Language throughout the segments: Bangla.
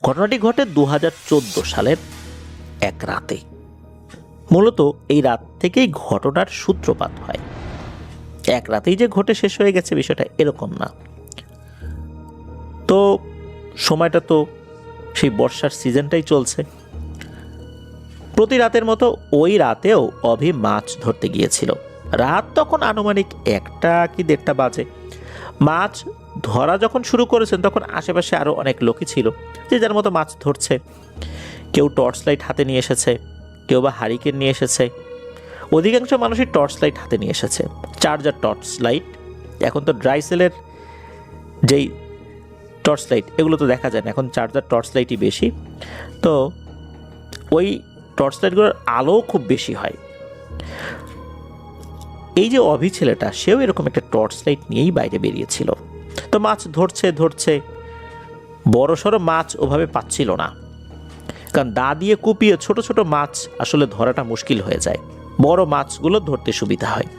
ঘটনাটি ঘটে ২০১৪ সালের এক রাতে। মূলত এই রাত থেকেই ঘটনার সূত্রপাত হয়। এক রাতেই যে ঘটে শেষ হয়ে গেছে বিষয়টা এরকম না। তো সময়টা তো সেই বর্ষার সিজনটাই চলছে। প্রতি রাতের মতো ওই রাতেও অভি মাছ ধরতে গিয়েছিল। রাত তখন আনুমানিক ১টা কি ১:৩০ বাজে। মাছ ধরা যখন শুরু করেছেন তখন আশেপাশে আরও অনেক লোকই ছিল, যে যার মতো মাছ ধরছে। কেউ টর্চ লাইট হাতে নিয়ে এসেছে, কেউ বা হারিকেন নিয়ে এসেছে। অধিকাংশ মানুষই টর্চ লাইট হাতে নিয়ে এসেছে, চার্জার টর্চ লাইট। এখন তো ড্রাই সেলের যেই টর্চ লাইট এগুলো তো দেখা যায় না, এখন চার্জার টর্চ লাইটই বেশি। তো ওই টর্চ লাইটগুলোর আলো খুব বেশি হয়। এই যে অভি ছেলেটা, সেও এরকম একটা টর্চ লাইট নিয়েই বাইরে বেরিয়েছিল। তো মাছ ধরছে, বড় সড়ো মাছ ওভাবে পাচ্ছিল না, কারণ দা দিয়ে কুপিয়ে ছোট ছোট মাছ আসলে ধরাটা মুশকিল হয়ে যায়, বড় মাছগুলো ধরতে সুবিধা হয়।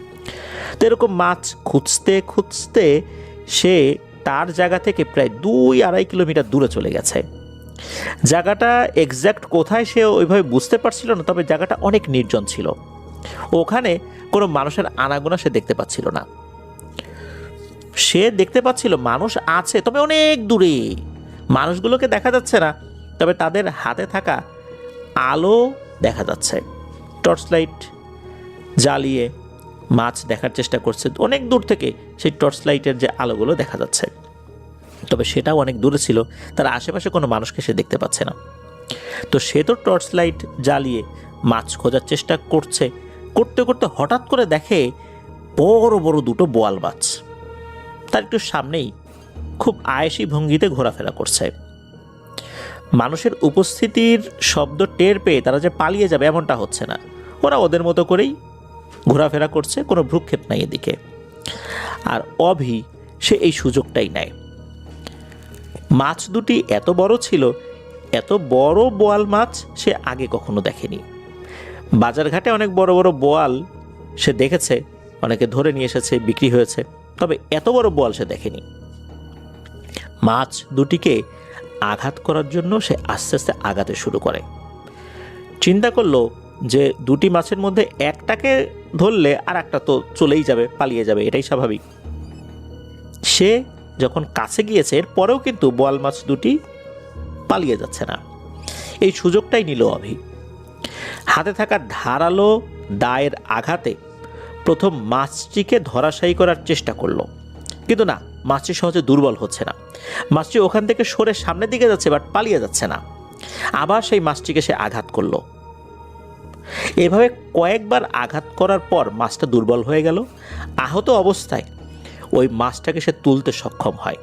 তো এরকম মাছ খুঁজতে খুঁজতে সে তার জায়গা থেকে প্রায় ২-২.৫ কিলোমিটার দূরে চলে গেছে। জায়গাটা এক্স্যাক্ট কোথায় সে ওইভাবে বুঝতে পারছিল না, তবে জায়গাটা অনেক নির্জন ছিল। ওখানে কোনো মানুষের আনাগোনা সে দেখতে পাচ্ছিল না। সে দেখতে পাচ্ছিল মানুষ আছে, তবে অনেক দূরে। মানুষগুলোকে দেখা যাচ্ছে না, তবে তাদের হাতে থাকা আলো দেখা যাচ্ছে। টর্চ লাইট জ্বালিয়ে মাছ দেখার চেষ্টা করছে। অনেক দূর থেকে সেই টর্চ লাইটের যে আলোগুলো দেখা যাচ্ছে, তবে সেটাও অনেক দূরে ছিল, তার আশেপাশে কোনো মানুষকে সে দেখতে পাচ্ছে না। তো সে তো টর্চ লাইট জ্বালিয়ে মাছ খোঁজার চেষ্টা করছে। করতে করতে হঠাৎ করে দেখে বড় বড় দুটো বোয়াল মাছ তার একটু সামনেই খুব আয়েসি ভঙ্গিতে ঘোরাফেরা করছে। মানুষের উপস্থিতির শব্দ টের পেয়ে তারা যে পালিয়ে যাবে এমনটা হচ্ছে না, ওরা ওদের মতো করেই ঘোরাফেরা করছে, কোনো ভ্রুক্ষেপ নাই এদিকে। আর অভি সে এই সুযোগটাই নেয়। মাছ দুটি এত বড় ছিল, এত বড় বোয়াল মাছ সে আগে কখনো দেখেনি। বাজারঘাটে অনেক বড় বড় বোয়াল সে দেখেছে, অনেকে ধরে নিয়ে এসেছে, বিক্রি হয়েছে, তবে এত বড় বোয়াল সে দেখেনি। মাছ দুটিকে আঘাত করার জন্য সে আস্তে আস্তে আগাতে শুরু করে। চিন্তা করলো যে দুটি মাছের মধ্যে একটাকে ধরলে আর একটা তো চলেই যাবে, পালিয়ে যাবে, এটাই স্বাভাবিক। সে যখন কাছে গিয়েছে, এরপরেও কিন্তু বোয়াল মাছ দুটি পালিয়ে যাচ্ছে না। এই সুযোগটাই নিল অভি। হাতে থাকা ধারালো দায়ের আঘাতে প্রথম মাছটিকে ধরাশায়ী করার চেষ্টা করলো, কিন্তু না, মাছটি সহজে দুর্বল হচ্ছে না। মাছটি ওখান থেকে সরে সামনের দিকে যাচ্ছে, বাট পালিয়ে যাচ্ছে না। আবার সেই মাছটিকে সে আঘাত করলো। এভাবে কয়েকবার আঘাত করার পর মাছটা দুর্বল হয়ে গেল। আহত অবস্থায় ওই মাছটাকে সে তুলতে সক্ষম হয়।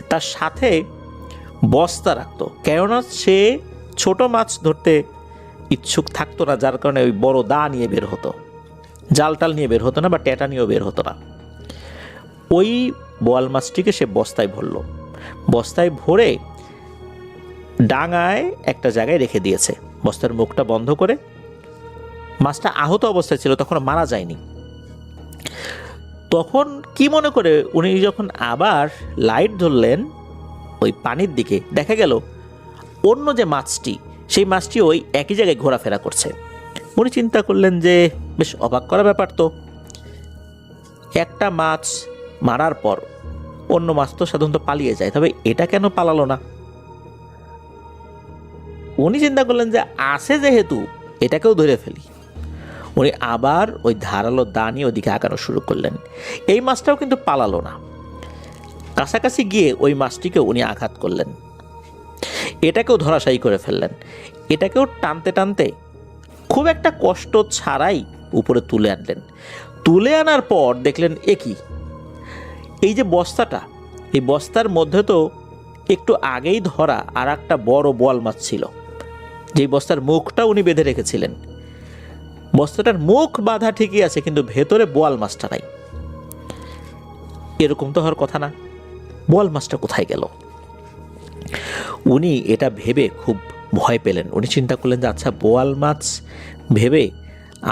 তার সাথে বস্তা রাখতো, কেননা সে ছোট মাছ ধরতে ইচ্ছুক থাকতো না, যার কারণে ওই বড় দা নিয়ে বের হতো, জালটাল নিয়ে বের হতো না, বা টেটা নিয়েও বের হতো না। ওই বোয়াল মাছটিকে সে বস্তায় ভরল। বস্তায় ভরে ডাঙায় একটা জায়গায় রেখে দিয়েছে, বস্তার মুখটা বন্ধ করে। মাছটা আহত অবস্থায় ছিল, তখন মারা যায়নি। তখন কি মনে করে উনি যখন আবার লাইট ধরলেন ওই পানির দিকে, দেখা গেল অন্য যে মাছটি, সেই মাছটি ওই একই জায়গায় ঘোরাফেরা করছে। উনি চিন্তা করলেন যে বেশ অবাক করা ব্যাপার তো, একটা মাছ মারার পর অন্য মাছ তো সাধারণত পালিয়ে যায়, তবে এটা কেন পালালো না? উনি চিন্তা করলেন যে আছে যেহেতু, এটাকেও ধরে ফেলি। উনি আবার ওই ধারালো দা নিয়ে ওদিকে আগানো শুরু করলেন। এই মাছটাও কিন্তু পালালো না। কাছাকাছি গিয়ে ওই মাছটিকে উনি আঘাত করলেন, এটাকেও ধরাশায়ী করে ফেললেন। এটাকেও টানতে টানতে খুব একটা কষ্ট ছাড়াই উপরে তুলে আনলেন। তুলে আনার পর দেখলেন এই যে বস্তাটা, এই বস্তার মধ্যে তো একটু আগেই ধরা আর একটা বড় বোয়াল মাছ ছিল, যেই বস্তার মুখটা উনি বেঁধে রেখেছিলেন। বস্তাটার মুখ বাঁধা ঠিকই আছে, কিন্তু ভেতরে বোয়াল মাছটা নাই। এরকম তো হওয়ার কথা না, বোয়াল মাছটা কোথায় গেল? উনি এটা ভেবে খুব ভয় পেলেন। উনি চিন্তা করলেন যে আচ্ছা, বোয়াল মাছ ভেবে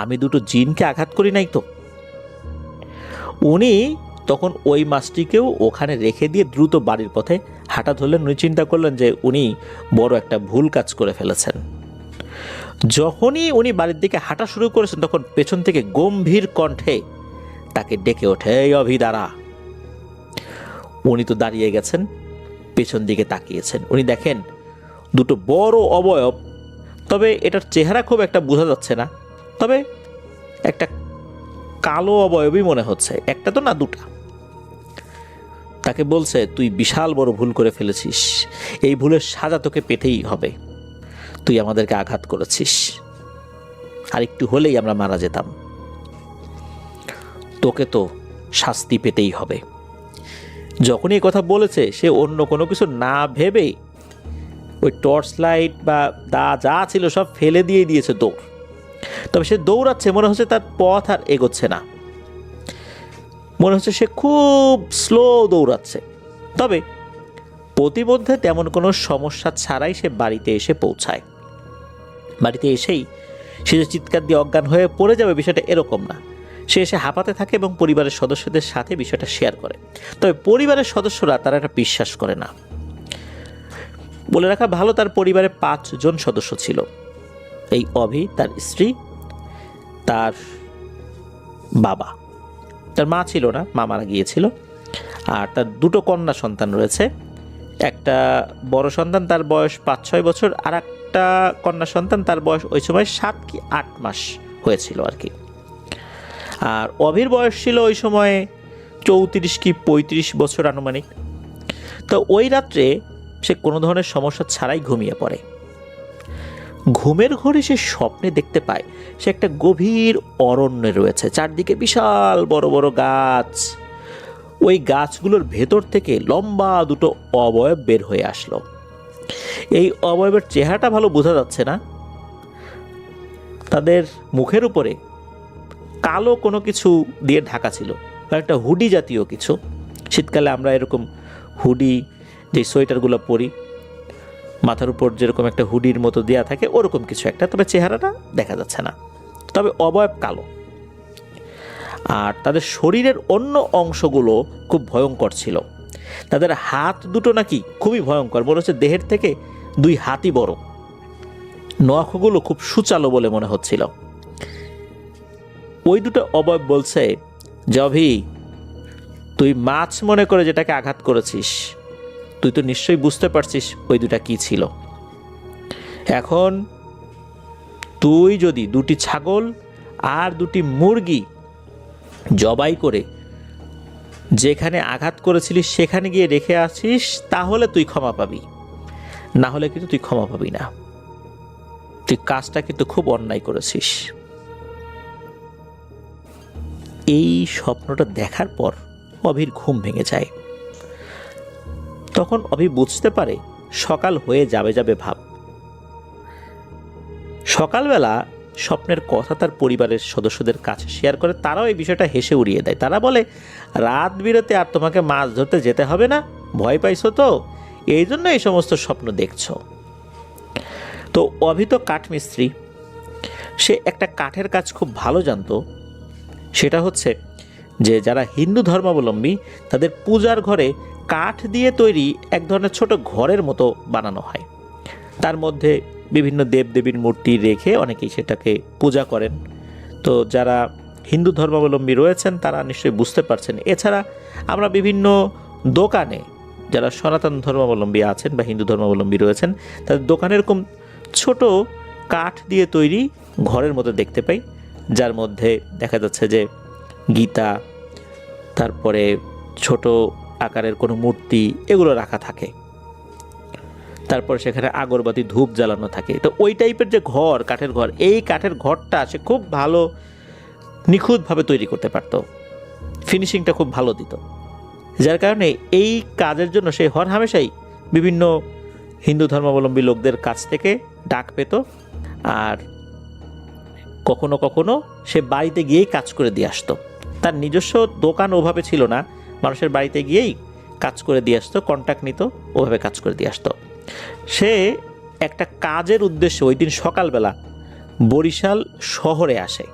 আমি দুটো জিনকে আঘাত করি নাই তো। উনি তখন ওই মাছটিকেও ওখানে রেখে দিয়ে দ্রুত বাড়ির পথে হাঁটা ধরলেন। উনি চিন্তা করলেন যে উনি বড় একটা ভুল কাজ করে ফেলেছেন। যখনই উনি বাড়ির দিকে হাঁটা শুরু করেছেন তখন পেছন থেকে গম্ভীর কণ্ঠে তাকে ডেকে ওঠে, এই অভি দাঁড়া। উনি তো দাঁড়িয়ে গেছেন, পেছন দিকে তাকিয়েছেন। উনি দেখেন দুটো বড় অবয়ব, তবে এটার চেহারা খুব একটা বোঝা যাচ্ছে না, তবে একটা কালো অবয়বই মনে হচ্ছে, একটা তো না দুটা। তাকে বলছে, তুই বিশাল বড় ভুল করে ফেলেছিস, এই ভুলের সাজা তোকে পেতেই হবে। তুই আমাদেরকে আঘাত করেছিস, আর একটু হলেই আমরা মারা যেতাম, তোকে তো শাস্তি পেতেই হবে। যখনই এই কথা বলেছে সে অন্য কোনো কিছু না ভেবে ওই টর্চ লাইট বা দা যা ছিল সব ফেলে দিয়ে দিয়েছে দৌড়। তবে সে দৌড়াচ্ছে, মনে হচ্ছে তার পথ আর এগোচ্ছে না, মনে হচ্ছে সে খুব স্লো দৌড়াচ্ছে। তবে প্রতিমধ্যে তেমন কোনো সমস্যা ছাড়াই সে বাড়িতে এসে পৌঁছায়। বাড়িতে এসেই সে যে চিৎকার দিয়ে অজ্ঞান হয়ে পড়ে যাবে বিষয়টা এরকম না। সে এসে হাঁপাতে থাকে এবং পরিবারের সদস্যদের সাথে বিষয়টা শেয়ার করে। তবে পরিবারের সদস্যরা তারা এটা বিশ্বাস করে না। বলে রাখা ভালো, তার পরিবারে 5 জন সদস্য ছিল। এই অভি, তার স্ত্রী, তার বাবা, তার মা ছিল না, মা মারা গিয়েছিল, আর তার 2 কন্যা সন্তান রয়েছে। একটা বড় সন্তান, তার বয়স 5-6 বছর, আর একটা কন্যা সন্তান, তার বয়স ওই সময় 7 কি 8 মাস হয়েছিল আর কি। আর অভির বয়স ছিল ওই সময় 34 কি 35 বছর আনুমানিক। তো ওই রাত্রে সে কোনো ধরনের সমস্যা ছাড়াই ঘুমিয়ে পড়ে। ঘুমের ঘরে সে স্বপ্নে দেখতে পায় সে একটা গভীর অরণ্যে রয়েছে, চারদিকে বিশাল বড় বড় গাছ। ওই গাছগুলোর ভেতর থেকে লম্বা 2 অবয়ব বের হয়ে আসলো। এই অবয়বের চেহারাটা ভালো বোঝা যাচ্ছে না, তাদের মুখের উপরে কালো কোনো কিছু দিয়ে ঢাকা ছিল, একটা হুডি জাতীয় কিছু। শীতকালে আমরা এরকম হুডি, যে সোয়েটারগুলো পরি, মাথার উপর যেরকম একটা হুডির মতো দেয়া থাকে ওরকম কিছু একটা, তবে চেহারাটা দেখা যাচ্ছে না, তবে অবয়ব কালো। আর তাদের শরীরের অন্য অংশগুলো খুব ভয়ঙ্কর ছিল। তাদের হাত দুটো নাকি খুবই ভয়ঙ্কর, মনে হচ্ছে দেহের থেকে 2 হাতই বড়। নখগুলো খুব সুচালো বলে মনে হচ্ছিল। ওই 2 অবয়ব বলছে, জভি, তুই মাছ মনে করে যেটাকে আঘাত করেছিস, তুই তো নিশ্চয়ই বুঝতে পারছিস ওই 2টা কি ছিল। এখন তুই যদি 2টি ছাগল আর 2টি মুরগি জবাই করে যেখানে আঘাত করেছিলিস সেখানে গিয়ে রেখে আসিস, তাহলে তুই ক্ষমা পাবি, না হলে কিন্তু তুই ক্ষমা পাবি না। তুই কাজটা কিন্তু খুব অন্যায় করেছিস। এই স্বপ্নটা দেখার পর অভির ঘুম ভেঙে যায়। তখন অভি বুঝতে পারে সকাল হয়ে যাবে যাবে ভাব। সকালবেলা স্বপ্নের কথা তার পরিবারের সদস্যদের কাছে শেয়ার করে, তারাও এই বিষয়টা হেসে উড়িয়ে দেয়। তারা বলে, রাত বিরেতে আর তোমাকে মাছ ধরতে যেতে হবে না, ভয় পাইছো তো, এই জন্য এই সমস্ত স্বপ্ন দেখছো। তো অভি তো কাঠমিস্ত্রি, সে একটা কাঠের কাজ খুব ভালো জানতো। সেটা হচ্ছে যে যারা হিন্দু ধর্মাবলম্বী তাদের পূজার ঘরে কাঠ দিয়ে তৈরি এক ধরনের ছোট ঘরের মতো বানানো হয়। তার মধ্যে বিভিন্ন দেবদেবীর মূর্তি রেখে অনেকেই সেটাকে পূজা করেন। তো যারা হিন্দু ধর্মাবলম্বী রয়েছেন তারা নিশ্চয়ই বুঝতে পারছেন। এছাড়া আমরা বিভিন্ন দোকানে যারা সনাতন ধর্মাবলম্বী আছেন বা হিন্দু ধর্মাবলম্বী রয়েছেন তাদের দোকানে এরকম ছোট কাঠ দিয়ে তৈরি ঘরের মতো দেখতে পাই, যার মধ্যে দেখা যাচ্ছে যে গীতা, তারপরে ছোট আকারের কোনো মূর্তি, এগুলো রাখা থাকে। তারপর সেখানে আগরবাতি ধূপ জ্বালানো থাকে। তো ওই টাইপের যে ঘর, কাঠের ঘর, এই কাঠের ঘরটা সে খুব ভালো নিখুঁতভাবে তৈরি করতে পারত, ফিনিশিংটা খুব ভালো দিত। যার কারণে এই কাজের জন্য সে হরহামেশাই বিভিন্ন হিন্দু ধর্মাবলম্বী লোকদের কাছ থেকে ডাক পেত। আর কখনো কখনো সে বাড়িতে গিয়েই কাজ করে দিয়ে আসতো। তার নিজস্ব দোকান ওভাবে ছিল না, মানুষের বাড়িতে গিয়েই কাজ করে দিয়ে আসতো, কন্ট্যাক্ট নিত, ওভাবে কাজ করে দিয়ে আসতো। সে একটা কাজের উদ্দেশ্যে ওই দিন সকালবেলা বরিশাল শহরে আসে।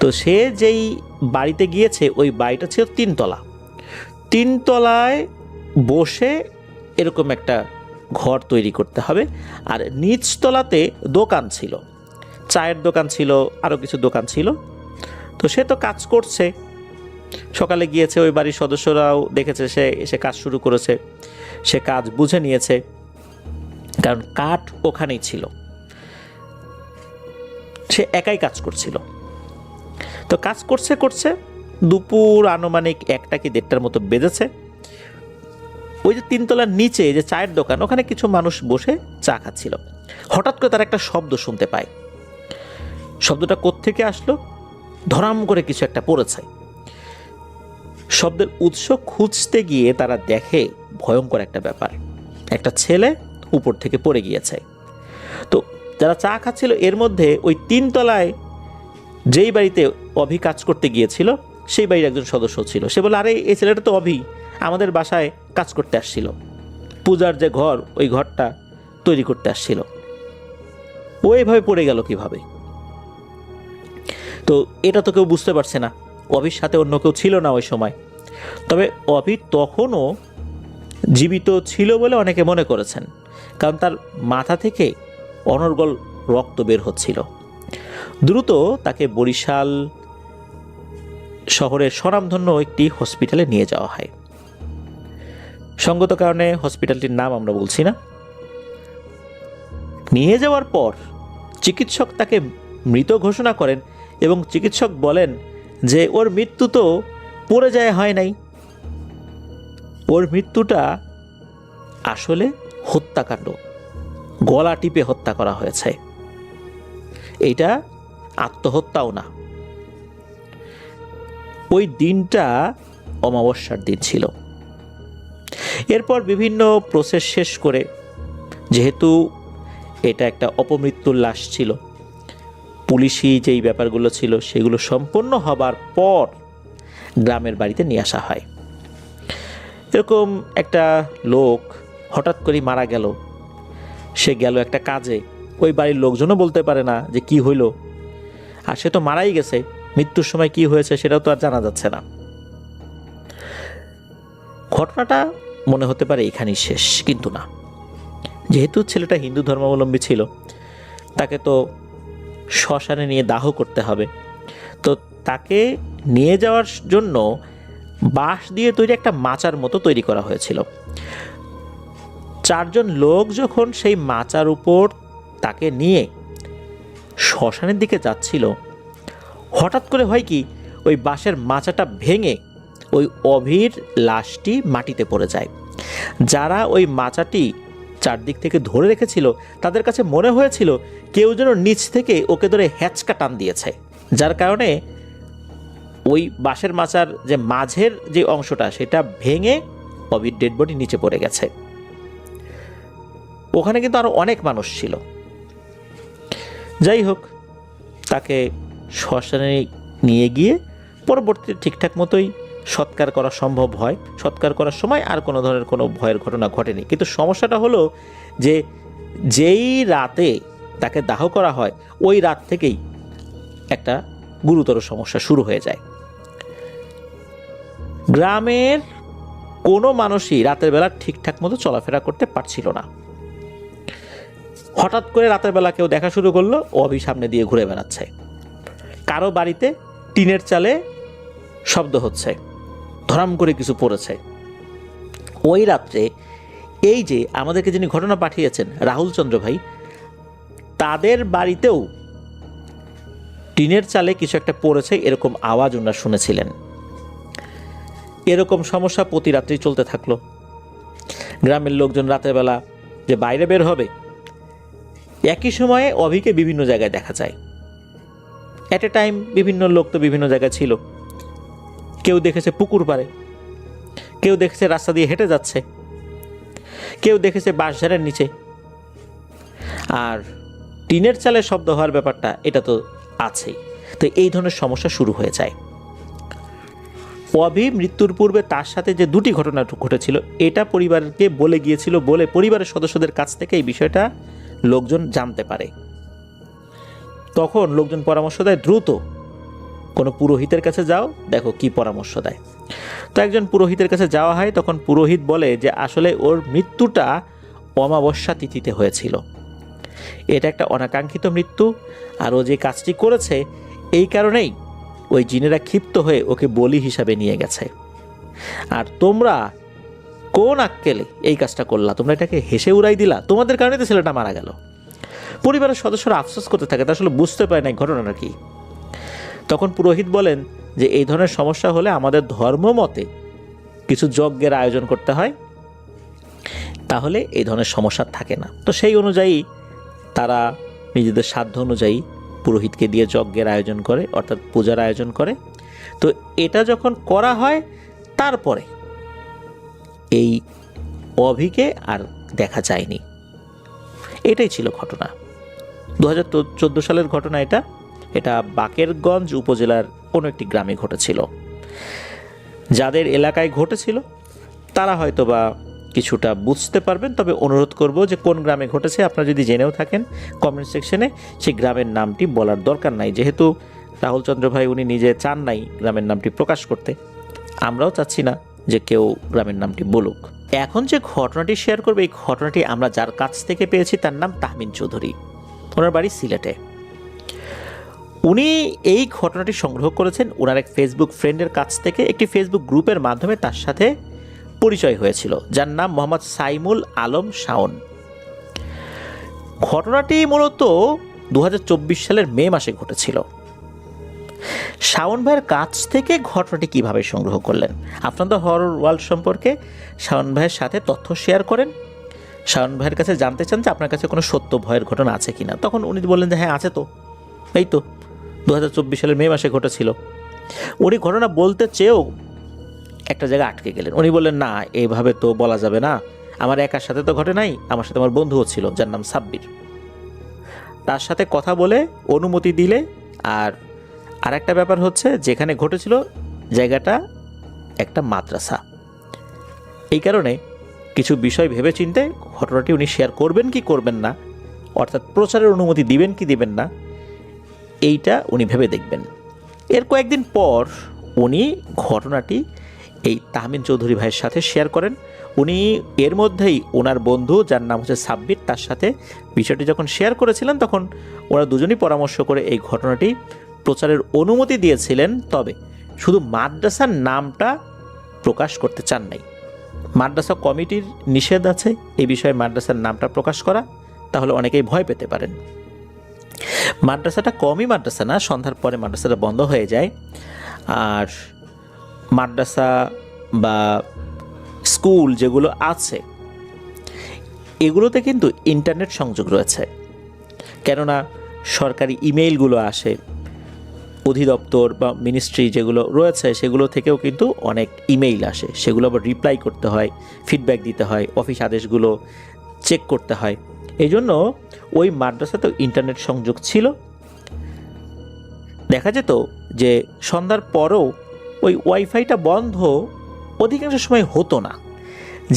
তো সে যেই বাড়িতে গিয়েছে ওই বাড়িটা ছিল 3 তলা। 3 তলায় বসে এরকম একটা ঘর তৈরি করতে হবে, আর নিচ তলাতে দোকান ছিল, চায়ের দোকান ছিল, আরও কিছু দোকান ছিল। তো সে তো কাজ করছে, সকালে গিয়েছে, ওই বাড়ির সদস্যরাও দেখেছে সে এসে কাজ শুরু করেছে, সে কাজ বুঝে নিয়েছে, কারণ কাঠ ওখানেই ছিল, সে একাই কাজ করছিল। তো কাজ করছে করছে দুপুর আনুমানিক 1টা কি 1:30টার মতো বেজেছে। ওই যে 3 তলার নিচে যে চায়ের দোকান, ওখানে কিছু মানুষ বসে চা খাচ্ছিল। হঠাৎ করে তার একটা শব্দ শুনতে পায়। শব্দটা কোত্থেকে আসলো? ধরাম করে কিছু একটা পড়েছে। শব্দের উৎস খুঁজতে গিয়ে তারা দেখে ভয়ঙ্কর একটা ব্যাপার, একটা ছেলে উপর থেকে পড়ে গিয়েছে। তো যারা চা খাচ্ছিল এর মধ্যে ওই 3 তলায় যেই বাড়িতে অভি কাজ করতে গিয়েছিল সেই বাড়ির একজন সদস্য ছিল। সে বলে, আরে এই ছেলেটা তো অভি, আমাদের বাসায় কাজ করতে আসছিল, পূজার যে ঘর ওই ঘরটা তৈরি করতে আসছিল, ও এভাবে পড়ে গেল কিভাবে? তো এটা তো কেউ বুঝতে পারছে না, অভির সাথে অন্য কেউ ছিল না ওই সময়। তবে অভি তখনও জীবিত ছিল বলে অনেকে মনে করেছেন, কারণ তার মাথা থেকে অনর্গল রক্ত বের হচ্ছিল। দ্রুত তাকে বরিশাল শহরের স্বনামধন্য একটি হসপিটালে নিয়ে যাওয়া হয়। সঙ্গত কারণে হসপিটালটির নাম আমরা বলছি না। নিয়ে যাওয়ার পর চিকিৎসক তাকে মৃত ঘোষণা করেন এবং চিকিৎসক বলেন যে ওর মৃত্যু তো পড়ে যায় হয় নাই, ওর মৃত্যুটা আসলে হত্যাকাণ্ড, গলা টিপে হত্যা করা হয়েছে, এইটা আত্মহত্যাও না। ওই দিনটা অমাবস্যার দিন ছিল। এরপর বিভিন্ন প্রসেস শেষ করে, যেহেতু এটা একটা অপমৃত্যুর লাশ ছিল, পুলিশি যেই ব্যাপারগুলো ছিল সেগুলো সম্পন্ন হবার পর গ্রামের বাড়িতে নিয়ে আসা হয়। এরকম একটা লোক হঠাৎ করে মারা গেল, সে গেল একটা কাজে, ওই বাড়ির লোকজনও বলতে পারে না যে কি হইল, আর সে তো মারাই গেছে, মৃত্যুর সময় কি হয়েছে সেটাও তো আর জানা যাচ্ছে না। ঘটনাটা মনে হতে পারে এখানেই শেষ, কিন্তু না। যেহেতু ছেলেটা হিন্দু ধর্মাবলম্বী ছিল, তাকে তো শ্মশানে নিয়ে দাহ করতে হবে। তো তাকে নিয়ে যাওয়ার জন্য বাঁশ দিয়ে তৈরি একটা মাচার মতো তৈরি করা হয়েছিল। 4 জন লোক যখন সেই মাচার উপর তাকে নিয়ে শ্মশানের দিকে যাচ্ছিল, হঠাৎ করে হয় কি, ওই বাঁশের মাচাটা ভেঙে ওই অভির লাশটি মাটিতে পড়ে যায়। যারা ওই মাচাটি চারদিক থেকে ধরে রেখেছিল তাদের কাছে মনে হয়েছিল কেউ যেন নিচ থেকে ওকে ধরে হ্যাচকা টান দিয়েছে, যার কারণে ওই বাঁশের মাচার যে মাঝের যে অংশটা সেটা ভেঙে অভির ডেড বডি নিচে পড়ে গেছে। ওখানে কিন্তু আরো অনেক মানুষ ছিল। যাই হোক, তাকে শ্মশানে নিয়ে গিয়ে পরবর্তীতে ঠিকঠাক মতোই সৎকার করা সম্ভব হয়। সৎকার করার সময় আর কোনো ধরনের কোনো ভয়ের ঘটনা ঘটেনি। কিন্তু সমস্যাটা হলো যে যেই রাতে তাকে দাহ করা হয় ওই রাত থেকেই একটা গুরুতর সমস্যা শুরু হয়ে যায়। গ্রামের কোনো মানুষই রাতের বেলা ঠিকঠাক মতো চলাফেরা করতে পারছিল না। হঠাৎ করে রাতের বেলা কেউ দেখা শুরু করলো, অভি সামনে দিয়ে ঘুরে বেড়াচ্ছে। কারো বাড়িতে টিনের চালে শব্দ হচ্ছে, ধরাম করে কিছু পড়েছে। ওই রাত্রে এই যে আমাদেরকে যিনি ঘটনা পাঠিয়েছেন রাহুল চন্দ্র ভাই, তাদের বাড়িতেও টিনের চালে কিছু একটা পড়েছে এরকম আওয়াজ ওনারা শুনেছিলেন। এরকম সমস্যা প্রতি রাত্রি চলতে থাকলো। গ্রামের লোকজন রাতের বেলা যে বাইরে বের হবে, একই সময়ে অভিকে বিভিন্ন জায়গায় দেখা যায়। এট এ টাইম বিভিন্ন লোক তো বিভিন্ন জায়গায় ছিল। কেউ দেখেছে পুকুর পাড়ে, কেউ দেখেছে রাস্তা দিয়ে হেঁটে যাচ্ছে, কেউ দেখেছে বাঁশঝাড়ের নিচে। আর টিনের চালে শব্দ হওয়ার ব্যাপারটা এটা তো আছেই। তো এই ধরনের সমস্যা শুরু হয়ে যায়। অভি মৃত্যুর পূর্বে তার সাথে যে 2টি ঘটনা ঘটেছিল এটা পরিবারকে বলে গিয়েছিল বলে পরিবারের সদস্যদের কাছ থেকে এই বিষয়টা লোকজন জানতে পারে। তখন লোকজন পরামর্শ দেয় দ্রুত কোনো পুরোহিতের কাছে যাও, দেখো কি পরামর্শ দেয়। তো একজন পুরোহিতের কাছে যাওয়া হয়, তখন পুরোহিত বলে যে আসলে ওর মৃত্যুটা অমাবস্যা তিথিতে হয়েছিল, এটা একটা অনাকাঙ্ক্ষিত মৃত্যু, আর ও যে কাজটি করেছে এই কারণেই ওই জিনেরা ক্ষিপ্ত হয়ে ওকে বলি হিসাবে নিয়ে গেছে। আর তোমরা কোন আক্কেলে এই কাজটা করলা, তোমরা এটাকে হেসে উড়াই দিলা, তোমাদের কারণে তো ছেলেটা মারা গেল। পরিবারের সদস্যরা আফসোস করতে থাকে, তা আসলে বুঝতে পারে না ঘটনাটা কি। তখন পুরোহিত বলেন যে এই ধরনের সমস্যা হলে আমাদের ধর্ম মতে কিছু যজ্ঞের আয়োজন করতে হয়, তাহলে এই ধরনের সমস্যা থাকে না। তো সেই অনুযায়ী তারা নিজেদের সাধ্য অনুযায়ী পুরোহিতকে দিয়ে যজ্ঞের আয়োজন করে, অর্থাৎ পূজার আয়োজন করে। তো এটা যখন করা হয়, তারপরে এই অভিকে আর দেখা যায়নি। এটাই ছিল ঘটনা। 2014 সালের ঘটনা এটা। এটা বাকেরগঞ্জ উপজেলার কোনো একটি গ্রামে ঘটেছিল। যাদের এলাকায় ঘটেছিল তারা হয়তো বা কিছুটা বুঝতে পারবেন, তবে অনুরোধ করব যে কোন গ্রামে ঘটেছে আপনারা যদি জেনেও থাকেন কমেন্ট সেকশনে সেই গ্রামের নামটি বলার দরকার নাই, যেহেতু রাহুল চন্দ্র ভাই উনি নিজে চান নাই গ্রামের নামটি প্রকাশ করতে, আমরাও চাচ্ছি না যে কেউ গ্রামের নামটি বলুক। এখন যে ঘটনাটি শেয়ার করবে, এই ঘটনাটি আমরা যার কাছ থেকে পেয়েছি তার নাম তাহমিন চৌধুরী, ওনার বাড়ি সিলেটে। উনি এই ঘটনাটি সংগ্রহ করেছেন ওনার এক ফেসবুক ফ্রেন্ডের কাছ থেকে, একটি ফেসবুক গ্রুপের মাধ্যমে তার সাথে পরিচয় হয়েছিল, যার নাম মোহাম্মদ সাইমুল আলম শাওন। ঘটনাটি মূলত 2024 সালের মে মাসে ঘটেছিল। শাওন ভাইয়ের কাছ থেকে ঘটনাটি কিভাবে সংগ্রহ করলেন? আপনারা তো হরর ওয়ার্ল্ড সম্পর্কে শাওন ভাইয়ের সাথে তথ্য শেয়ার করেন, শাওন ভাইয়ের কাছে জানতে চান যে আপনার কাছে কোনো সত্য ভয়ের ঘটনা আছে কিনা। তখন উনি বললেন যে হ্যাঁ আছে তো, এই তো 2024 সালের মে মাসে ঘটেছিল। উনি ঘটনা বলতে চেয়েও একটা জায়গায় আটকে গেলেন। উনি বললেন না, এইভাবে তো বলা যাবে না, আমার একার সাথে তো ঘটে নাই, আমার সাথে আমার বন্ধুও ছিল যার নাম সাব্বির, তার সাথে কথা বলে অনুমতি দিলে। আর একটা ব্যাপার হচ্ছে, যেখানে ঘটেছিল জায়গাটা একটা মাদ্রাসা, এই কারণে কিছু বিষয় ভেবে চিন্তে ঘটনাটি উনি শেয়ার করবেন কি করবেন না, অর্থাৎ প্রচারের অনুমতি দিবেন কি দিবেন না, এইটা উনি ভেবে দেখবেন। এর কয়েকদিন পর উনি ঘটনাটি এই তাহমিন চৌধুরী ভাইয়ের সাথে শেয়ার করেন। উনি এর মধ্যেই ওনার বন্ধু যার নাম হচ্ছে সাব্বির, তার সাথে বিষয়টি যখন শেয়ার করেছিলেন তখন ওরা দুজনই পরামর্শ করে এই ঘটনাটি প্রচারের অনুমতি দিয়েছিলেন, তবে শুধু মাদ্রাসার নামটা প্রকাশ করতে চান নাই। মাদ্রাসা কমিটির নিষেধ আছে এই বিষয়ে মাদ্রাসার নামটা প্রকাশ করা, তাহলে অনেকেই ভয় পেতে পারেন। মাদ্রাসাটা কমই মাদ্রাসা না, সন্ধ্যার পরে মাদ্রাসাটা বন্ধ হয়ে যায়। আর মাদ্রাসা বা স্কুল যেগুলো আছে এগুলোতে কিন্তু ইন্টারনেট সংযোগ রয়েছে, কেননা সরকারি ইমেইলগুলো আসে, অধিদপ্তর বা মিনিস্ট্রি যেগুলো রয়েছে সেগুলো থেকেও কিন্তু অনেক ইমেইল আসে, সেগুলো আবার রিপ্লাই করতে হয়, ফিডব্যাক দিতে হয়, অফিস আদেশগুলো চেক করতে হয়। এই জন্য ওই মাদ্রাসাতেও ইন্টারনেট সংযোগ ছিল। দেখা যেত যে সন্ধ্যার পরেও ওই ওয়াইফাইটা বন্ধ অধিকাংশ সময় হতো না,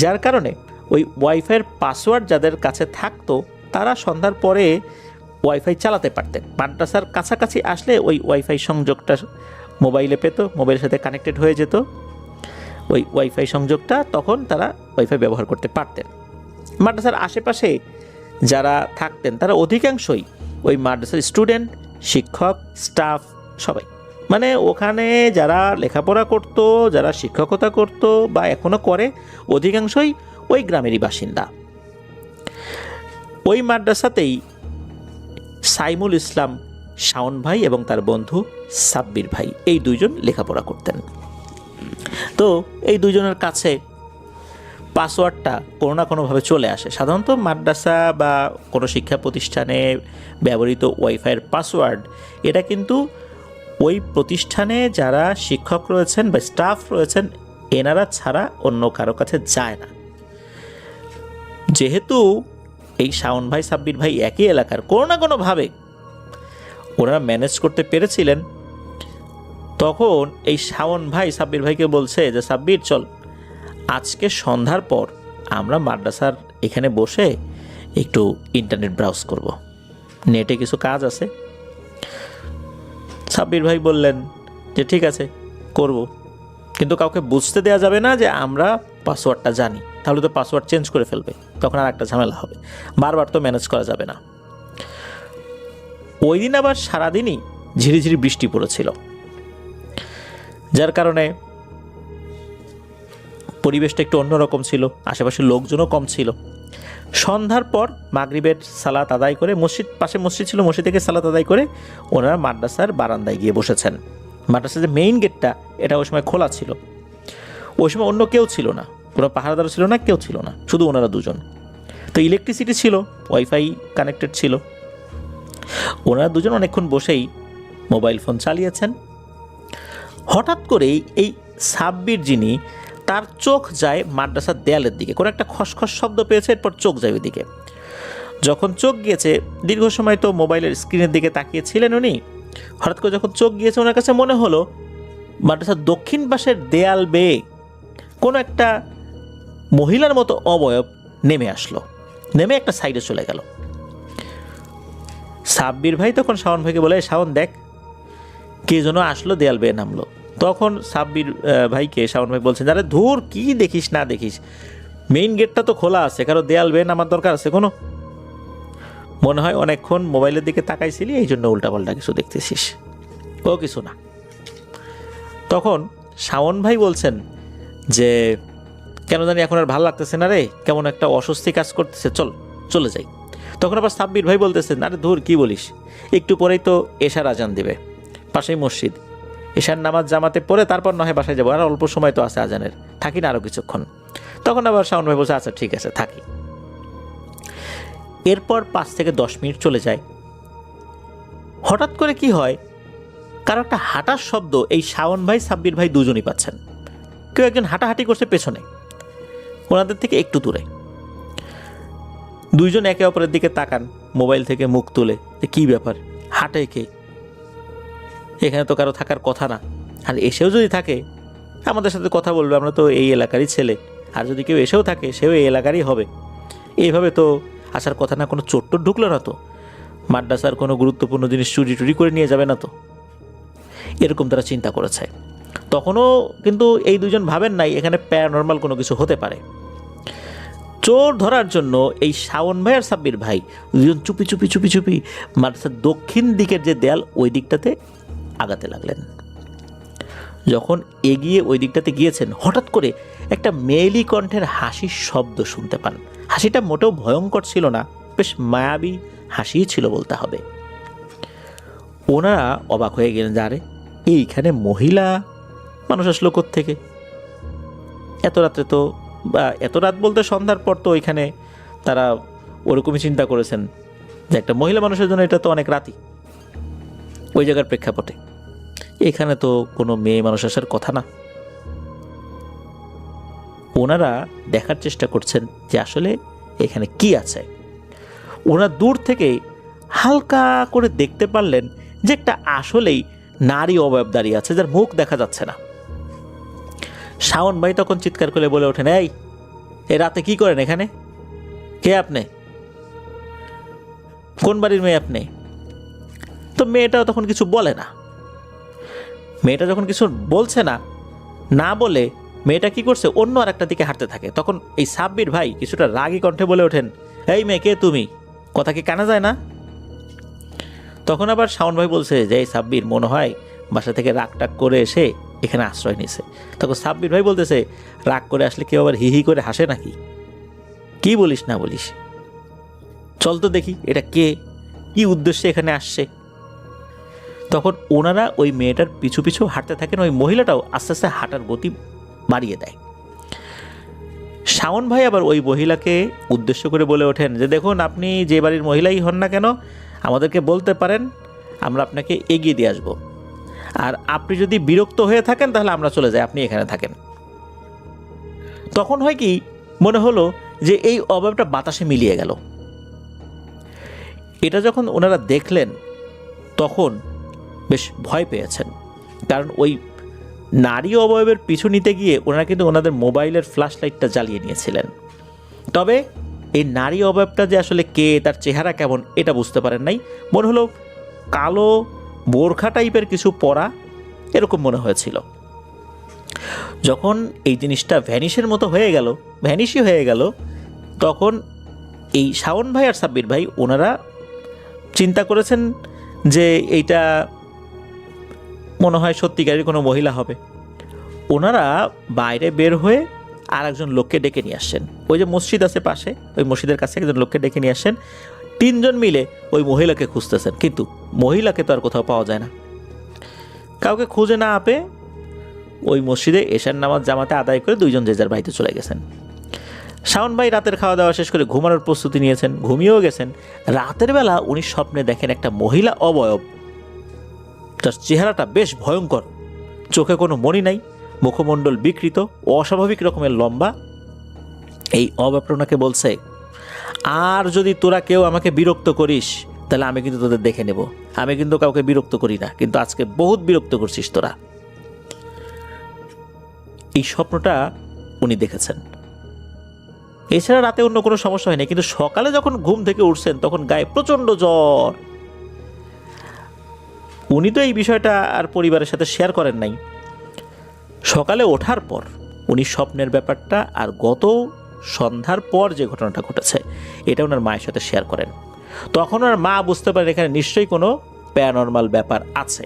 যার কারণে ওই ওয়াইফাইয়ের পাসওয়ার্ড যাদের কাছে থাকতো তারা সন্ধ্যার পরে ওয়াইফাই চালাতে পারতেন। মাদ্রাসার কাছাকাছি আসলে ওই ওয়াইফাই সংযোগটা মোবাইলে পেত, মোবাইলের সাথে কানেক্টেড হয়ে যেত ওই ওয়াইফাই সংযোগটা, তখন তারা ওয়াইফাই ব্যবহার করতে পারতেন। মাদ্রাসার আশেপাশে যারা থাকতেন তারা অধিকাংশই ওই মাদ্রাসার স্টুডেন্ট, শিক্ষক, স্টাফ সবাই, মানে ওখানে যারা লেখাপড়া করত, যারা শিক্ষকতা করত বা এখনও করে, অধিকাংশই ওই গ্রামেরই বাসিন্দা। ওই মাদ্রাসাতেই সাইমুল ইসলাম শাওন ভাই এবং তার বন্ধু সাব্বির ভাই এই দুইজন লেখাপড়া করতেন। তো এই দুইজনের কাছে পাসওয়ার্ডটা কোনো না কোনোভাবে চলে আসে। সাধারণত মাদ্রাসা বা কোনো শিক্ষা প্রতিষ্ঠানে ব্যবহৃত ওয়াইফাইয়ের পাসওয়ার্ড এটা কিন্তু ওই প্রতিষ্ঠানে যারা শিক্ষক রয়েছেন বা স্টাফ রয়েছেন এনারা ছাড়া অন্য কারো কাছে যায় না। যেহেতু এই শাওন ভাই সাব্বির ভাই একই এলাকার, কোনো না কোনোভাবে ওনারা ম্যানেজ করতে পেরেছিলেন। তখন এই শাওন ভাই সাব্বির ভাইকে বলছে যে সাব্বির চল, আজকে সন্ধ্যার পর আমরা মাদ্রাসার এখানে বসে একটু ইন্টারনেট ব্রাউজ করব, নেটে কিছু কাজ আছে। সাব্বির ভাই বললেন যে ঠিক আছে করব, কিন্তু কাউকে বুঝতে দেওয়া যাবে না যে আমরা পাসওয়ার্ডটা জানি, তাহলে তো পাসওয়ার্ড চেঞ্জ করে ফেলবে, তখন আর একটা ঝামেলা হবে, বারবার তো ম্যানেজ করা যাবে না। ওই দিন আবার সারাদিনই ঝিরিঝিরি বৃষ্টি পড়েছিল, যার কারণে পরিবেশটা একটু অন্যরকম ছিল, আশেপাশে লোকজনও কম ছিল। সন্ধ্যার পর মাগরিবের সালাত আদায় করে, পাশে মসজিদ ছিল, মসজিদ থেকে সালাত আদায় করে ওনারা মাদ্রাসার বারান্দায় গিয়ে বসেছেন। মাদ্রাসার যে মেইন গেটটা এটা ওই সময় খোলা ছিল, ওই সময় অন্য কেউ ছিল না, কোনো পাহারাদারও ছিল না, কেউ ছিল না, শুধু ওনারা দুজন। তো ইলেকট্রিসিটি ছিল, ওয়াইফাই কানেক্টেড ছিল। ওনারা দুজন অনেকক্ষণ বসেই মোবাইল ফোন চালিয়েছেন। হঠাৎ করেই এই সাব্বির যিনি, তার চোখ যায় মাদ্রাসার দেয়ালের দিকে, কোনো একটা খসখস শব্দ পেয়েছে, এরপর চোখ যায় ওই দিকে। যখন চোখ গিয়েছে, দীর্ঘ সময় তো মোবাইলের স্ক্রিনের দিকে তাকিয়েছিলেন উনি, হঠাৎ করে যখন চোখ গিয়েছে ওনার কাছে মনে হলো মাদ্রাসার দক্ষিণ পাশের দেয়াল বেয়ে কোনো একটা মহিলার মতো অবয়ব নেমে আসলো, নেমে একটা সাইডে চলে গেল। সাব্বির ভাই তখন শাওন ভাইকে বলে, শাওন দেখ কে যেন আসলো, দেয়াল বেয়ে নামলো। তখন সাব্বির ভাইকে শাওন ভাই বলছেন, আরে ধুর কি দেখিস না দেখিস, মেইন গেটটা তো খোলা আছে, কারো দেয়াল বেয়ে নামার দরকার আছে কোনো? মনে হয় অনেকক্ষণ মোবাইলের দিকে তাকাইছিলি, এই জন্য উল্টাপাল্টা কিছু দেখতেছিস, ও কিছু না। তখন শাওন ভাই বলছেন যে কেন জানি এখন আর ভালো লাগতেছে না রে, কেমন একটা অস্বস্তি কাজ করতেছে, চল চলে যাই। তখন আবার সাব্বির ভাই বলতেছেন, আরে ধুর কি বলিস, একটু পরেই তো এশার আজান দিবে, পাশেই মসজিদ, এশার নামাজ জামাতে পড়ে তারপর নয় বাসায় যাবো, আর অল্প সময় তো আছে আজানের, থাকি না আরও কিছুক্ষণ। তখন আবার শাওন ভাই বলছে, আচ্ছা ঠিক আছে থাকি। এরপর 5 থেকে 10 মিনিট চলে যায়। হঠাৎ করে কি হয়, কারো একটা হাঁটার শব্দ এই শাওন ভাই সাব্বির ভাই দুজনই পাচ্ছেন। কেউ একজন হাঁটাহাঁটি করছে পেছনে, ওনাদের থেকে একটু দূরে। দুইজন একে অপরের দিকে তাকান, মোবাইল থেকে মুখ তুলে, যে কী ব্যাপার, হাঁটে কে? এখানে তো কারো থাকার কথা না, আর এসেও যদি থাকে আমাদের সাথে কথা বলবে, আমরা তো এই এলাকারই ছেলে, আর যদি কেউ এসেও থাকে সেও এই এলাকারই হবে, এইভাবে তো আসার কথা না, কোনো চোট টোট ঢুকলো না তো, মাদ্রাসার কোনো গুরুত্বপূর্ণ জিনিস চুরি টুরি করে নিয়ে যাবে না তো, এরকম তারা চিন্তা করেছে। তখনও কিন্তু এই দুজন ভাবেন নাই এখানে প্যারানর্মাল কোনো কিছু হতে পারে। চোর ধরার জন্য এই শাওন ভাই আর সাব্বির ভাই দুজন চুপি চুপি চুপি চুপি মাদ্রাসার দক্ষিণ দিকের যে দেয়াল ওই দিকটাতে আগাতে লাগলেন। যখন এগিয়ে ওই দিকটাতে গিয়েছেন, হঠাৎ করে একটা মেয়েলি কণ্ঠের হাসির শব্দ শুনতে পান। হাসিটা মোটেও ভয়ঙ্কর ছিল না, বেশ মায়াবী হাসিই ছিল বলতে হবে। ওনারা অবাক হয়ে গেলেন, যে আরে এইখানে মহিলা মানুষ আসলো কোত্থেকে? এত রাত্রে তো, বা এত রাত বলতে সন্ধ্যার পর তো ওইখানে তারা ওরকমই চিন্তা করেছেন যে একটা মহিলা মানুষের জন্য এটা তো অনেক রাতই, ওই জায়গার প্রেক্ষাপটে এখানে তো কোনো মেয়ে মানুষ আসার কথা না। ওনারা দেখার চেষ্টা করছেন যে আসলে এখানে কি আছে। ওনারা দূর থেকে হালকা করে দেখতে পারলেন যে একটা আসলেই নারী অবয়ব দাঁড়িয়ে আছে, যার মুখ দেখা যাচ্ছে না। শাওন ভাই তখন চিৎকার করে বলে ওঠেন, এই রাতে কি করেন এখানে? কে আপনি? কোন বাড়ির মেয়ে আপনি? তো মেয়েটাও তখন কিছু বলে না। মেয়েটা যখন কিছু বলছে না, না বলে মেয়েটা কি করছে, অন্য আর একটা দিকে হাঁটতে থাকে। তখন এই সাব্বির ভাই কিছুটা রাগী কণ্ঠে বলে ওঠেন, এই মেয়ে কে তুমি? কথা কি কানা যায় না? তখন আবার শাওন ভাই বলছে যে এই সাব্বির মনে হয় বাসা থেকে রাগ টাগ করে এসে এখানে আশ্রয় নিছে। তখন সাব্বির ভাই বলতেছে, রাগ করে আসলে কেউ আবার হি হি করে হাসে নাকি? কি বলিস না বলিস, চল তো দেখি এটা কে, কি উদ্দেশ্যে এখানে আসছে। তখন ওনারা ওই মেয়েটার পিছু পিছু হাঁটতে থাকেন, ওই মহিলাটাও আস্তে আস্তে হাঁটার গতি বাড়িয়ে দেয়। শাওন ভাই আবার ওই মহিলাকে উদ্দেশ্য করে বলে ওঠেন যে দেখুন, আপনি যে বাড়ির মহিলাই হন না কেন আমাদেরকে বলতে পারেন, আমরা আপনাকে এগিয়ে দিয়ে আসবো, আর আপনি যদি বিরক্ত হয়ে থাকেন তাহলে আমরা চলে যাই, আপনি এখানে থাকেন। তখন হয় কি, মনে হলো যে এই অবয়বটা বাতাসে মিলিয়ে গেল। এটা যখন ওনারা দেখলেন তখন বেশ ভয় পেয়েছেন, কারণ ওই নারী অবয়বের পিছু নিতে গিয়ে ওনারা কিন্তু ওনাদের মোবাইলের ফ্ল্যাশ লাইটটা জ্বালিয়ে নিয়েছিলেন। তবে এই নারী অবয়বটা যে আসলে কে, তার চেহারা কেমন, এটা বুঝতে পারেন নাই। মনে হলো কালো বোরখা টাইপের কিছু পরা, এরকম মনে হয়েছিল। যখন এই জিনিসটা ভ্যানিশের মতো হয়ে গেল, ভ্যানিশই হয়ে গেল, তখন এই শাওন ভাই আর সাব্বির ভাই ওনারা চিন্তা করেছেন যে এইটা মনে হয় সত্যিকারের কোনো মহিলা হবে। ওনারা বাইরে বের হয়ে আর একজন লোককে ডেকে নিয়ে আসছেন। ওই যে মসজিদ আছে পাশে, ওই মসজিদের কাছে একজন লোককে ডেকে নিয়ে আসছেন। 3 জন মিলে ওই মহিলাকে খুঁজতেছেন, কিন্তু মহিলাকে তো আর কোথাও পাওয়া যায় না। কাউকে খুঁজে না পেয়ে ওই মসজিদে এশার নামাজ জামাতে আদায় করে 2 জন যে যার বাড়িতে চলে গেছেন। শাওন ভাই রাতের খাওয়া দাওয়া শেষ করে ঘুমানোর প্রস্তুতি নিয়েছেন, ঘুমিয়েও গেছেন। রাতের বেলা উনি স্বপ্নে দেখেন একটা মহিলা অবয়ব, তার চেহারাটা বেশ ভয়ঙ্কর, চোখে কোনো মণি নাই, মুখমণ্ডল বিকৃত, অস্বাভাবিক রকমের লম্বা। এই অবয়বটাকে বলছে, আর যদি তোরা কেউ আমাকে বিরক্ত করিস তাহলে আমি কিন্তু তোদের দেখে নেব। আমি কিন্তু কাউকে বিরক্ত করি না, কিন্তু আজকে বহুত বিরক্ত করছিস তোরা। এই স্বপ্নটা উনি দেখেছেন। এছাড়া রাতে অন্য কোনো সমস্যা হয়নি, কিন্তু সকালে যখন ঘুম থেকে উঠছেন তখন গায়ে প্রচণ্ড জ্বর। উনি তো এই বিষয়টা আর পরিবারের সাথে শেয়ার করেন নাই। সকালে ওঠার পর উনি স্বপ্নের ব্যাপারটা আর গত সন্ধ্যার পর যে ঘটনাটা ঘটেছে এটা ওনার মায়ের সাথে শেয়ার করেন। তখন ওনার মা বুঝতে পারেন এখানে নিশ্চয়ই কোনো প্যারানরমাল ব্যাপার আছে।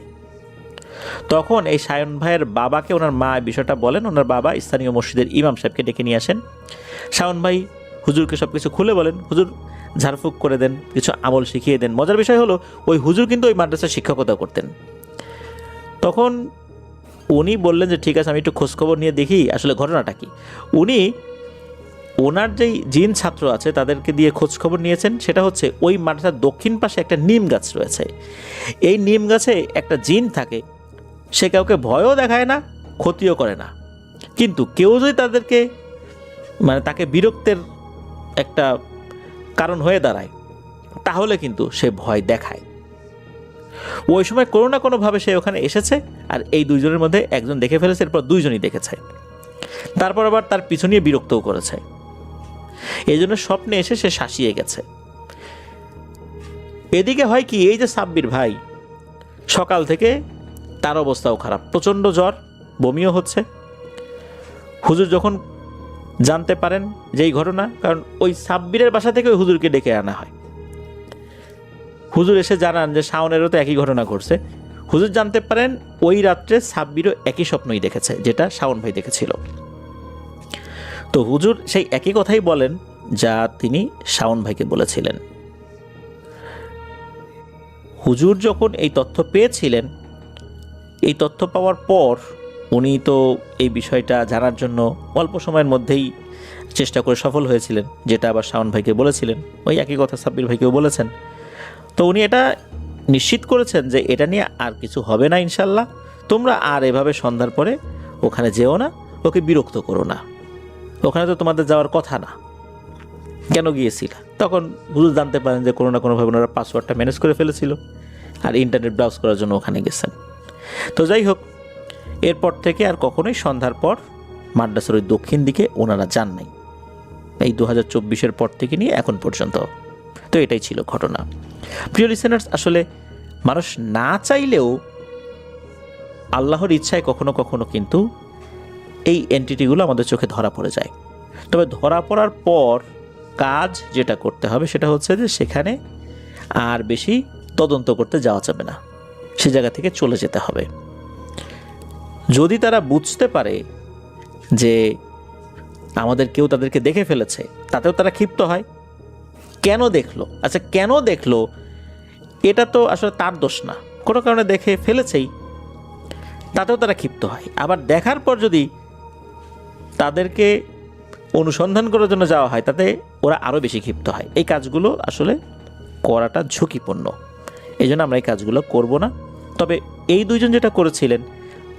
তখন এই শাওন ভাইয়ের বাবাকে ওনার মা বিষয়টা বলেন। ওনার বাবা স্থানীয় মসজিদের ইমাম সাহেবকে ডেকে নিয়ে আসেন। শাওন ভাই হুজুরকে সব কিছু খুলে বলেন, হুজুর ঝাড়ফুঁক করে দেন, কিছু আমল শিখিয়ে দেন। মজার বিষয় হলো ওই হুজুর কিন্তু ওই মাদ্রাসার শিক্ষকতা করতেন। তখন উনি বললেন যে ঠিক আছে, আমি একটু খোঁজখবর নিয়ে দেখি আসলে ঘটনাটা কি। উনি ওনার যেই জিন ছাত্র আছে তাদেরকে দিয়ে খোঁজখবর নিয়েছেন। সেটা হচ্ছে ওই মাদ্রাসার দক্ষিণ পাশে একটা নিম গাছ রয়েছে। এই নিম গাছে একটা জিন থাকে, সে কাউকে ভয়ও দেখায় না, ক্ষতিও করে না, কিন্তু কেউ যদি তাদেরকে তাকে বিরক্তের একটা কারণ হয়ে দাঁড়ায় তাহলে কিন্তু সে ভয় দেখায়। ওই সময় কোনো না কোনোভাবে সে ওখানে এসেছে, আর এই 2 জনের মধ্যে একজন দেখে ফেলেছে, এরপর 2 জনই দেখেছে। তারপর আবার তার পিছু নিয়ে বিরক্তও করেছে। এই জন্য স্বপ্নে এসে সে শাসিয়ে গেছে। এদিকে হয় কি, এই যে সাব্বির ভাই সকাল থেকে তার অবস্থাও খারাপ, প্রচণ্ড জ্বর, বমিও হচ্ছে। হুজুর যখন জানতে পারেন যে এই ঘটনা, কারণ ওই সাব্বিরের বাসা থেকে ওই হুজুরকে ডেকে আনা হয়, হুজুর এসে জানান যে শাওনেরও তো একই ঘটনা ঘটছে। হুজুর জানতে পারেন ওই রাত্রে সাব্বিরও একই স্বপ্নই দেখেছে যেটা শাওন ভাই দেখেছিল। তো হুজুর সেই একই কথাই বলেন যা তিনি শাওন ভাইকে বলেছিলেন। হুজুর যখন এই তথ্য পেয়েছিলেন, এই তথ্য পাওয়ার পর উনি তো এই বিষয়টা জানার জন্য অল্প সময়ের মধ্যেই চেষ্টা করে সফল হয়েছিলেন, যেটা আবার শাওন ভাইকে বলেছিলেন। ওই একই কথা সাব্বির ভাইকেও বলেছেন। তো উনি এটা নিশ্চিত করেছেন যে এটা নিয়ে আর কিছু হবে না ইনশাল্লাহ, তোমরা আর এভাবে সন্ধ্যার পরে ওখানে যেও না, ওকে বিরক্ত করো না, ওখানে তো তোমাদের যাওয়ার কথা না, কেন গিয়েছিল। তখন হুজুর জানতে পারেন যে কোনো না কোনোভাবে ওনারা পাসওয়ার্ডটা ম্যানেজ করে ফেলেছিল আর ইন্টারনেট ব্রাউজ করার জন্য ওখানে গেছেন। তো যাই হোক, এরপর থেকে আর কখনোই সন্ধ্যার পর মাদ্রাসার ওই দক্ষিণ দিকে ওনারা যান নাই, এই 2024-এর পর থেকে নিয়ে এখন পর্যন্ত। তো এটাই ছিল ঘটনা। প্রিয় লিসেনার্স, আসলে মানুষ না চাইলেও আল্লাহর ইচ্ছায় কখনো কখনো কিন্তু এই এন্টিটিগুলো আমাদের চোখে ধরা পড়ে যায়। তবে ধরা পড়ার পর কাজ যেটা করতে হবে সেটা হচ্ছে যে সেখানে আর বেশি তদন্ত করতে যাওয়া যাবে না, সে জায়গা থেকে চলে যেতে হবে। যদি তারা বুঝতে পারে যে আমাদের কেউ তাদেরকে দেখে ফেলেছে, তাতেও তারা ক্ষিপ্ত হয়। কেন দেখলো, আচ্ছা কেন দেখলো, এটা তো আসলে তার দোষ না, কোনো কারণে দেখে ফেলেছেই, তাতেও তারা ক্ষিপ্ত হয়। আবার দেখার পর যদি তাদেরকে অনুসন্ধান করার জন্য যাওয়া হয় তাতে ওরা আরও বেশি ক্ষিপ্ত হয়। এই কাজগুলো আসলে করাটা ঝুঁকিপূর্ণ, এই জন্য আমরা এই কাজগুলো করব না। তবে এই 2 জন যেটা করেছিলেন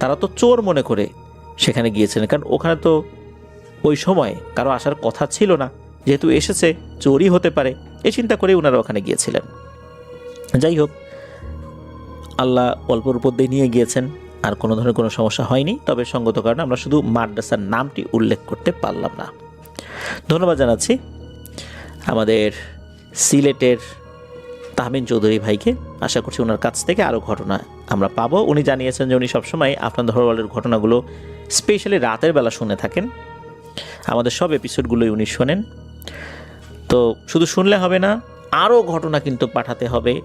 তারা তো চোর মনে করে সেখানে গিয়েছিলেন, কারণ ওখানে তো ওই সময় কারো আসার কথা ছিল না, যেহেতু এসেছে চোরই হতে পারে, এই চিন্তা করেই ওনারা ওখানে গিয়েছিলেন। যাই হোক, আল্লাহ অল্পর উপর দিয়ে নিয়ে গিয়েছেন, আর কোনো ধরনের কোনো সমস্যা হয়নি। তবে সঙ্গত কারণে আমরা শুধু মাদ্রাসার নামটি উল্লেখ করতে পারলাম না। ধন্যবাদ জানাচ্ছি আমাদের সিলেটের তাহমিন চৌধুরী ভাইকে। আশা করছি ওনার কাছ থেকে আরও ঘটনা আমরা পাবো। উনি জানিয়েছেন যে উনি সবসময় আফরান ধরওয়ালের ঘটনাগুলো স্পেশালি রাতের বেলা শুনে থাকেন, আমাদের সব এপিসোডগুলোই উনি শোনেন। তো শুধু শুনলে হবে না, আরও ঘটনা কিন্তু পাঠাতে হবে।